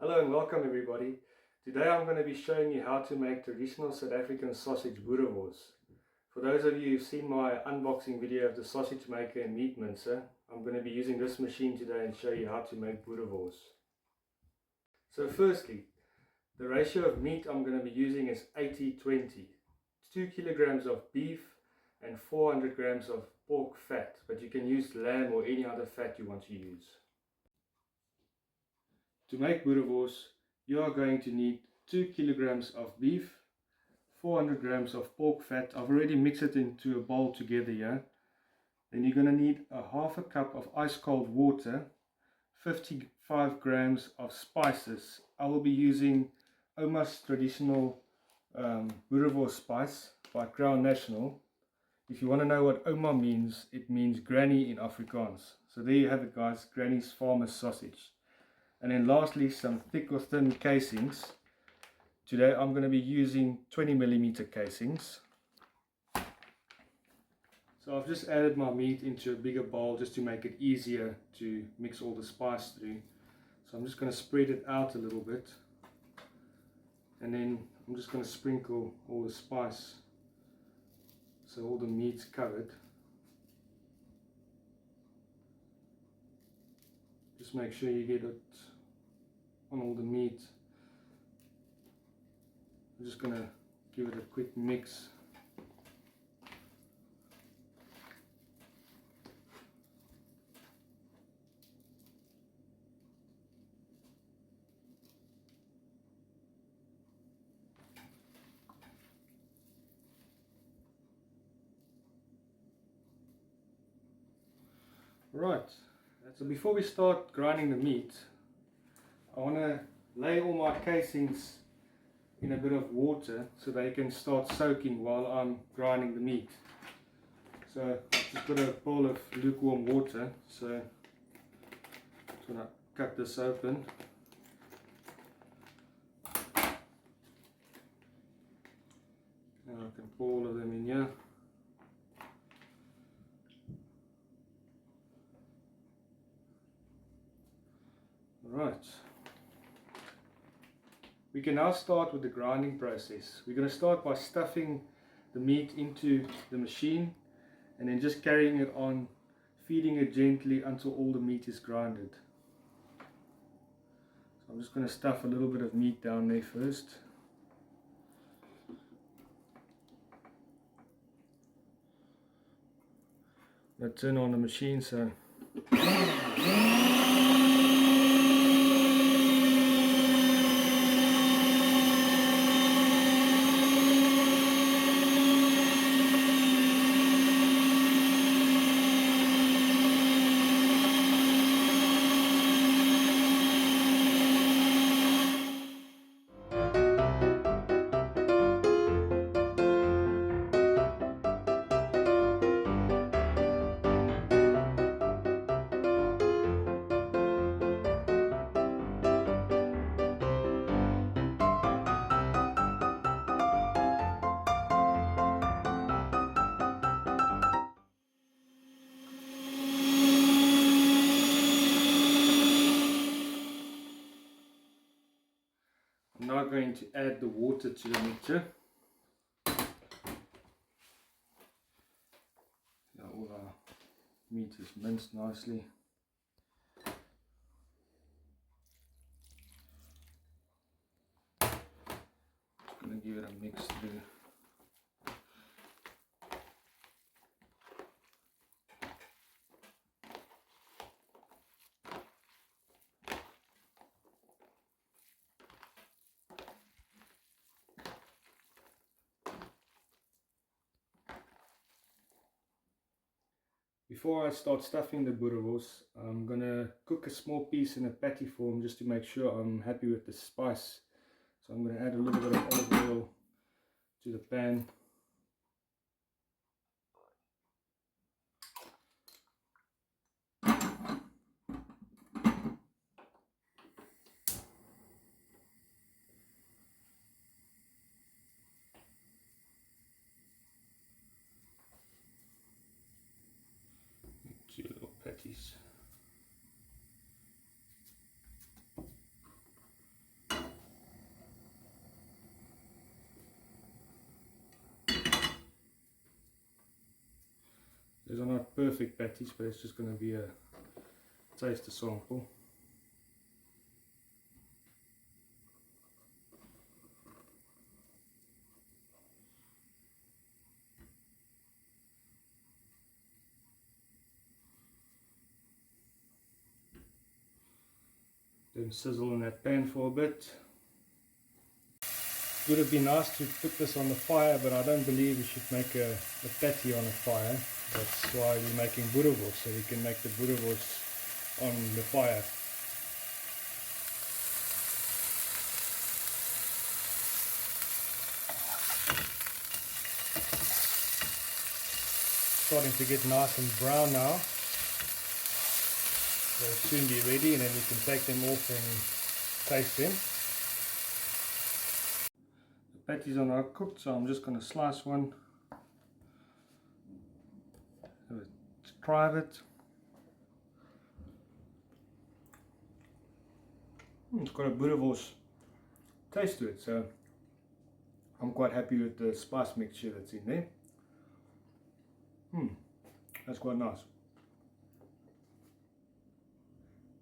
Hello and welcome everybody. Today I'm going to be showing you how to make traditional South African sausage Boerewors. For those of you who've seen my unboxing video of the sausage maker and meat mincer, I'm going to be using this machine today and show you how to make Boerewors. So firstly, the ratio of meat I'm going to be using is 80-20. 2 kilograms of beef and 400 grams of pork fat, but you can use lamb or any other fat you want to use. To make Boerewors, you are going to need 2 kilograms of beef, 400 grams of pork fat. I've already mixed it into a bowl together here. Then you're going to need a half a cup of ice cold water, 55 grams of spices. I will be using Oma's traditional Boerewor spice by Crown National. If you want to know what Oma means, it means granny in Afrikaans. So there you have it guys, granny's farmer's sausage. And then lastly, some thick or thin casings. Today I'm going to be using 20mm casings. So I've just added my meat into a bigger bowl just to make it easier to mix all the spice through. So I'm just going to spread it out a little bit. And then I'm just going to sprinkle all the spice so all the meat's covered. Just make sure you get it on all the meat. I'm just going to give it a quick mix. Right, so before we start grinding the meat, I want to lay all my casings in a bit of water so they can start soaking while I'm grinding the meat. So I've just got a bowl of lukewarm water, so I'm just going to cut this open. Now I can pour all of them in here. Alright. We can now start with the grinding process. We're going to start by stuffing the meat into the machine and then just carrying it on, feeding it gently until all the meat is grinded. So I'm just going to stuff a little bit of meat down there first. I'm going to turn on the machine so I'm now going to add the water to the mixture. Now all our meat is minced nicely. Just going to give it a mix through. Before I start stuffing the Boerewors, I'm going to cook a small piece in a patty form just to make sure I'm happy with the spice. So I'm going to add a little bit of olive oil to the pan. Two little patties. These are not perfect patties, but it's just going to be a taster sample. Then sizzle in that pan for a bit. It would have been nice to put this on the fire, but I don't believe we should make a patty on a fire. That's why we're making Boerewors, so we can make the Boerewors on the fire. Starting to get nice and brown now. They'll soon be ready, and then we can take them off and taste them. The patties are now cooked, so I'm just going to slice one. Let's try it. It's got a Boerewors taste to it, so I'm quite happy with the spice mixture that's in there. That's quite nice.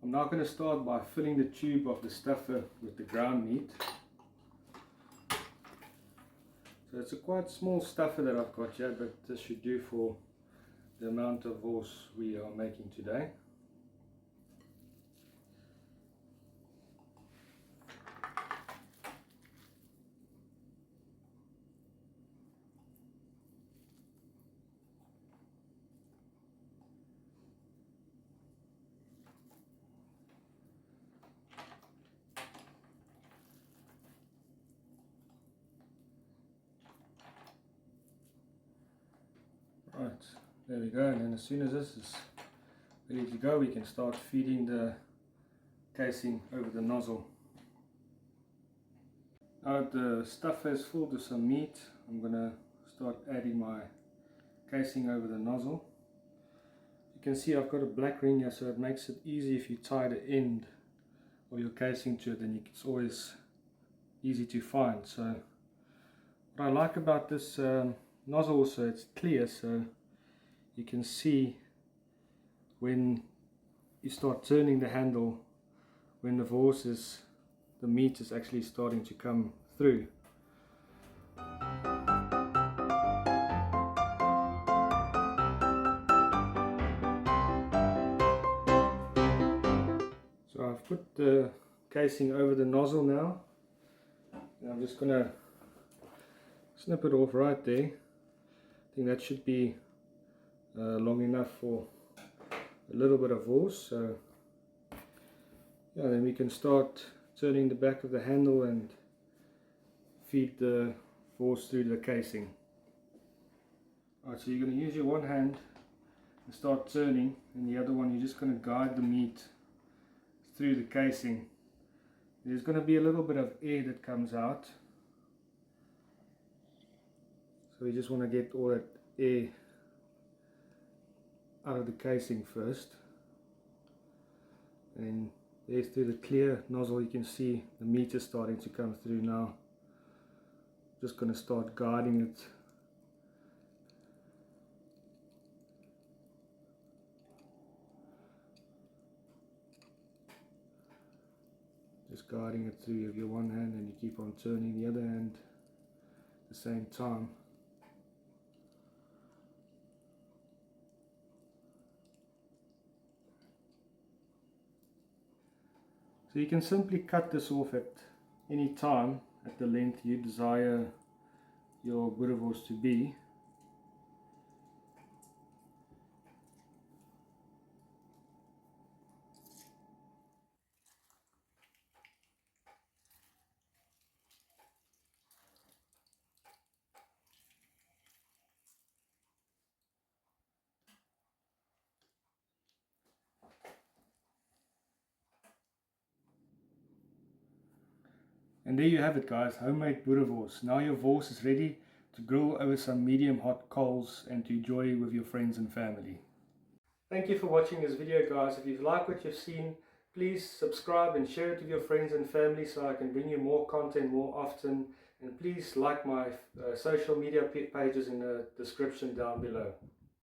I'm now going to start by filling the tube of the stuffer with the ground meat. So it's a quite small stuffer that I've got here, but this should do for the amount of wors we are making today. Right, there we go, and then as soon as this is ready to go, we can start feeding the casing over the nozzle. Now that the stuffer is filled with some meat, I'm going to start adding my casing over the nozzle. You can see I've got a black ring here, so it makes it easy if you tie the end of your casing to it, then it's always easy to find. So what I like about this nozzle also, it's clear, so you can see when you start turning the handle, when the meat is actually starting to come through. So I've put the casing over the nozzle now, and I'm just going to snip it off right there. I think that should be long enough for a little bit of wors. So yeah, then we can start turning the back of the handle and feed the wors through the casing. Alright, so you're going to use your one hand and start turning, and the other one you're just going to guide the meat through the casing. There's going to be a little bit of air that comes out, so we just want to get all that air out of the casing first. And there's through the clear nozzle you can see the meat is starting to come through now. Just going to start guiding it. Just guiding it through with your one hand, and you keep on turning the other hand at the same time. So you can simply cut this off at any time at the length you desire your Boerewors to be. And there you have it, guys, homemade Boerewors. Now your wors is ready to grill over some medium hot coals and to enjoy with your friends and family. Thank you for watching this video, guys. If you've liked what you've seen, please subscribe and share it with your friends and family so I can bring you more content more often. And please like my social media pages in the description down below.